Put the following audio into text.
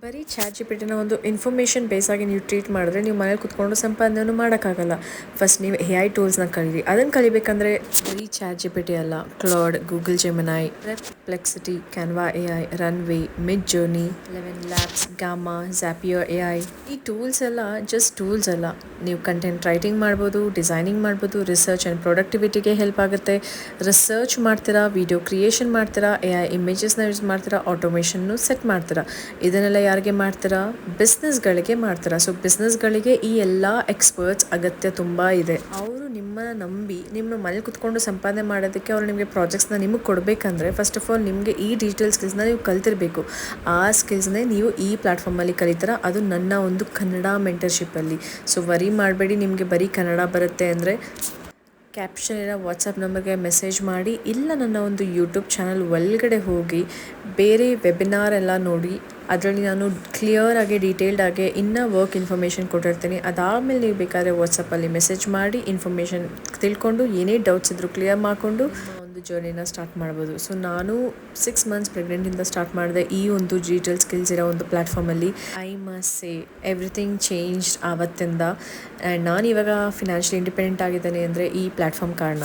ಬರೀ chat G P ಟಿನ ಒಂದು information ಬೇಸಾಗಿ ನೀವು ಟ್ರೀಟ್ ಮಾಡಿದ್ರೆ ನೀವು ಮನೇಲಿ ಕುತ್ಕೊಂಡು ಸಂಪಾದನೆಯನ್ನು ಮಾಡೋಕ್ಕಾಗಲ್ಲ. ಫಸ್ಟ್ ನೀವು ಎ ಐ ಟೂಲ್ಸ್ನ ಕಲೀರಿ. ಅದನ್ನು ಕಲಿಬೇಕಂದ್ರೆ ಬರೀ ಚಾಟ್ ಜಿ ಪಿ ಟಿ ಅಲ್ಲ, Claude, Google Gemini, Perplexity, Canva A I, runway, Midjourney, 11 labs, Gamma, Zapier A I. ಈ ಟೂಲ್ಸ್ ಎಲ್ಲ ಜಸ್ಟ್ ಟೂಲ್ಸ್ ಅಲ್ಲ. ನೀವು ಕಂಟೆಂಟ್ ರೈಟಿಂಗ್ ಮಾಡ್ಬೋದು, ಡಿಸೈನಿಂಗ್ ಮಾಡ್ಬೋದು, ರಿಸರ್ಚ್ ಆ್ಯಂಡ್ ಪ್ರೊಡಕ್ಟಿವಿಟಿಗೆ ಹೆಲ್ಪ್ ಆಗುತ್ತೆ. ರಿಸರ್ಚ್ ಮಾಡ್ತೀರಾ, ವಿಡಿಯೋ ಕ್ರಿಯೇಷನ್ ಮಾಡ್ತೀರಾ, ಎ ಐ ಇಮೇಜಸ್ನ ಯೂಸ್ ಮಾಡ್ತೀರಾ, ಆಟೋಮೇಷನ್ನು ಸೆಟ್ ಮಾಡ್ತೀರಾ. ಇದನ್ನೆಲ್ಲ ಯಾರಿಗೆ ಮಾಡ್ತೀರಾ? ಬಿಸ್ನೆಸ್ಗಳಿಗೆ ಮಾಡ್ತೀರಾ. ಸೊ ಬಿಸ್ನೆಸ್ಗಳಿಗೆ ಈ ಎಲ್ಲ ಎಕ್ಸ್ಪರ್ಟ್ಸ್ ಅಗತ್ಯ ತುಂಬ ಇದೆ. ಅವರು ನಿಮ್ಮನ್ನು ನಂಬಿ ನಿಮ್ಮ ಮನೇಲಿ ಕುತ್ಕೊಂಡು ಸಂಪಾದನೆ ಮಾಡೋದಕ್ಕೆ ಅವರು ನಿಮಗೆ ಪ್ರಾಜೆಕ್ಟ್ಸ್ನ ನಿಮಗೆ ಕೊಡಬೇಕಂದ್ರೆ ಫಸ್ಟ್ ಆಫ್ ಆಲ್ ನಿಮಗೆ ಈ ಡಿಜಿಟಲ್ ಸ್ಕಿಲ್ಸ್ನ ನೀವು ಕಲ್ತಿರಬೇಕು. ಆ ಸ್ಕಿಲ್ಸ್ನೇ ನೀವು ಈ ಪ್ಲ್ಯಾಟ್ಫಾರ್ಮಲ್ಲಿ ಕಲಿತೀರ. ಅದು ನನ್ನ ಒಂದು ಕನ್ನಡ ಮೆಂಟರ್ಶಿಪ್ಪಲ್ಲಿ. ಸೊ ವರಿ ಮಾಡಬೇಡಿ, ನಿಮಗೆ ಬರೀ ಕನ್ನಡ ಬರುತ್ತೆ ಅಂದರೆ ಕ್ಯಾಪ್ಷನ್ ಇರೋ ವಾಟ್ಸಪ್ ನಂಬರ್ಗೆ ಮೆಸೇಜ್ ಮಾಡಿ, ಇಲ್ಲ ನನ್ನ ಒಂದು ಯೂಟ್ಯೂಬ್ ಚಾನಲ್ ಒಳಗಡೆ ಹೋಗಿ ಬೇರೆ ವೆಬಿನಾರ್ ಎಲ್ಲ ನೋಡಿ. ಅದರಲ್ಲಿ ನಾನು ಕ್ಲಿಯರಾಗಿ ಡೀಟೇಲ್ಡಾಗಿ ಇನ್ನೂ ವರ್ಕ್ ಇನ್ಫಾರ್ಮೇಷನ್ ಕೊಟ್ಟಿರ್ತೀನಿ. ಅದಾದಮೇಲೆ ನೀವು ಬೇಕಾದರೆ ವಾಟ್ಸಪ್ಪಲ್ಲಿ ಮೆಸೇಜ್ ಮಾಡಿ ಇನ್ಫಾರ್ಮೇಷನ್ ತಿಳ್ಕೊಂಡು ಏನೇ ಡೌಟ್ಸ್ ಇದ್ದರೂ ಕ್ಲಿಯರ್ ಮಾಡಿಕೊಂಡು ಒಂದು ಜರ್ನಿನ ಸ್ಟಾರ್ಟ್ ಮಾಡ್ಬೋದು. ಸೊ ನಾನು 6 ಮಂತ್ಸ್ ಪ್ರೆಗ್ನೆಂಟಿಂದ ಸ್ಟಾರ್ಟ್ ಮಾಡಿದೆ ಈ ಒಂದು ಡಿಜಿಟಲ್ ಸ್ಕಿಲ್ಸ್ ಇರೋ ಒಂದು ಪ್ಲ್ಯಾಟ್ಫಾರ್ಮಲ್ಲಿ. I must say everything changed ಆವತ್ತಿಂದ. ಆ್ಯಂಡ್ ನಾನು ಇವಾಗ ಫಿನಾನ್ಷಿಯಲಿ ಇಂಡಿಪೆಂಡೆಂಟ್ ಆಗಿದ್ದೇನೆ ಅಂದರೆ ಈ ಪ್ಲ್ಯಾಟ್ಫಾರ್ಮ್ ಕಾರಣ.